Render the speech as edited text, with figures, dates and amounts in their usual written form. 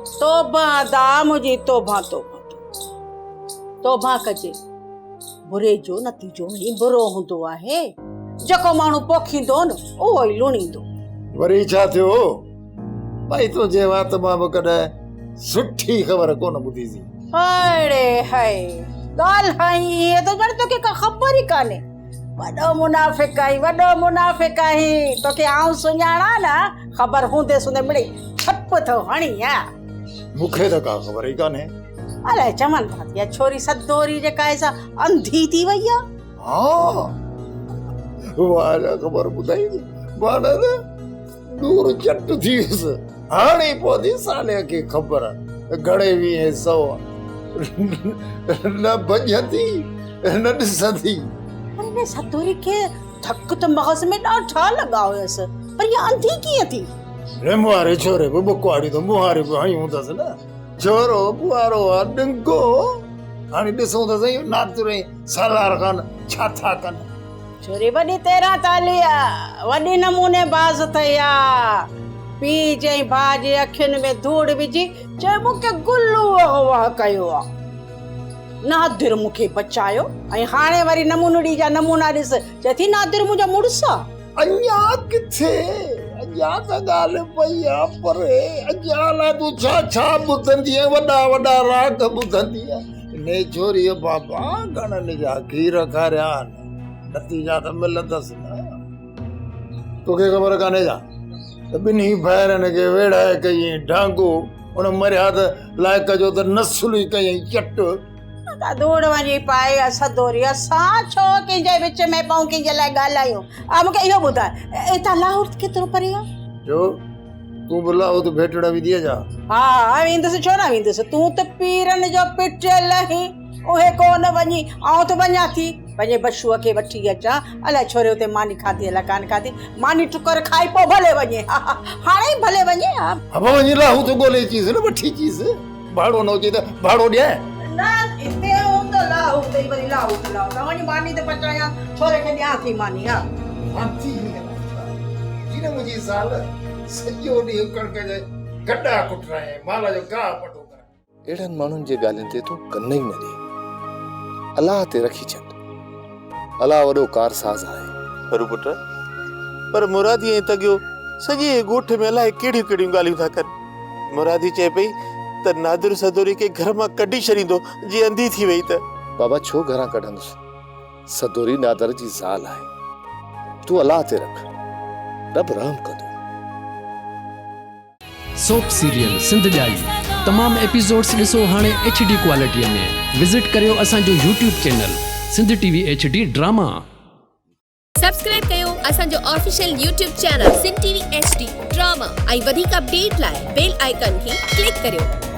तोबा दा मुझी तोबा तोबा तोबा कजे बुरे जो नतीजो ही बुरो हुंदो आहे जको माण्हू पोखींदो न उहो ई लुणींदो वरी छा थियो भाई तुंहिंजे वात मां बि कॾहिं सुठी ख़बर कोन ॿुधीसीं अरे हाय ॻाल्हि हाई इहे त ॼण तोखे का ख़बर ई कान्हे वॾो मुनाफ़िक़ आहीं तोखे आऊं सुञाणा न ख़बर हूंदे सुंदे मिड़ी छप थो हणी आ मूंखे त का ख़बर ई कान्हे अलाए चवनि था इहा छोरी सदोरी जेका आहे सा अंधी थी वई आहे हा वाह ख़बर ॿुधाई मां न दूर चट थी वियुसि हाणे पहुती साले खे ख़बर घणे वीहे सौ न भॼंदी न ॾिसंदी अरे सदोरी खे धक त मग़ज़ में ॾाढा लॻा हुयसि पर इहा अंधी कीअं थी मुहारे छोरे बि बुकवाड़ी त मुहारे बि हई हूंदसि न छोरो बुआरो आहे ॾिंगो हाणे ॾिसूं त सही नातुरे सालार खान छा था कनि छोरी वॾी 13 ताली आहे वॾी नमूने बाज़ अथई आहे पीउ चई भाउ जे अखियुनि में धूड़ विझी चए मूंखे गुल्लू वाह कयो आहे नादिर मूंखे बचायो ऐं हाणे वरी नमूनड़ी जा नमूना ॾिस चए थी नादिर मुंहिंजो मुड़ुस आहे अञा किथे अञा त ॻाल्हि पई आहे पर अञा लाइ तूं छा छा ॿुधंदी वॾा वॾा राग ॿुधंदी ने छोरीअ बाबा घणनि जा खीर खारिया नतीजा त मिलंदसि न तोखे ख़बर कान्हे छा त ॿिन्ही भाइरनि खे वेड़ाए कयईं ढांगो उन मर्याद लाइक़ जो त नसुल ई कयईं चट धूड़ वञी पाए सदोरी असां छो कंहिंजे विच में पऊं कंहिंजे लाइ ॻाल्हायूं मूंखे इहो ॿुधाए हितां लाहौर केतिरो परे आहे जो तूं बि लाहौर भेटण वेंदी छा हा वेंदुसि छो न वेंदुसि तूं त पीरनि जो पिटियल आहीं उहे कोन वञी आउं त वञा थी पंहिंजे बशूअ खे वठी अचां अलाए छोरे हुते मानी खाधी अलाए कान खाधी मानी टुकर खाई पोइ भले वञे हाणे ई भले वञे अब वञी लाहौर तो ॻोल्हे चीज़ न वठी चीज़ भाड़ो न हुजे त भाड़ो ॾियां न हिते हूंदो लाहौर ते वरी लाहौर त वञी मानी त पचायां छोरे खे ॾियां थी मानी हा माथी जीने मुंहिंजी ज़ाल सॼो ॾींहुं कणक जे गॾा कुटराए माल जो गाह पटो करे अहिड़नि माण्हुनि जे ॻाल्हियुनि ते तूं कन ई न ॾे अलाह ते रखी छॾ अलाह वॾो कारसाज़ आहे पर पुट पर मुरादी ऐं तगियो सॼे ॻोठ में अलाए कहिड़ियूं कहिड़ियूं ॻाल्हियूं था कनि मुरादी चए पई त नादिर सदोरी खे घर मां कढी छॾींदो जीअं अंधी थी वई त बाबा छो घरां कढंदुसि सदोरी नादर जी ज़ाल आहे तूं अलाह ते रख रब रहम कंदो सोप सीरियल सिंध ॼाई तमाम एपिसोड्स ॾिसो हाणे HD क्वालिटीअ में विज़िट करियो असांजो YouTube channel Sindh TV HD drama subscribe कयो असांजो official YouTube channel Sindh TV HD drama ऐं वधीक अपडेट लाइ बेल आइकन खे क्लिक करियो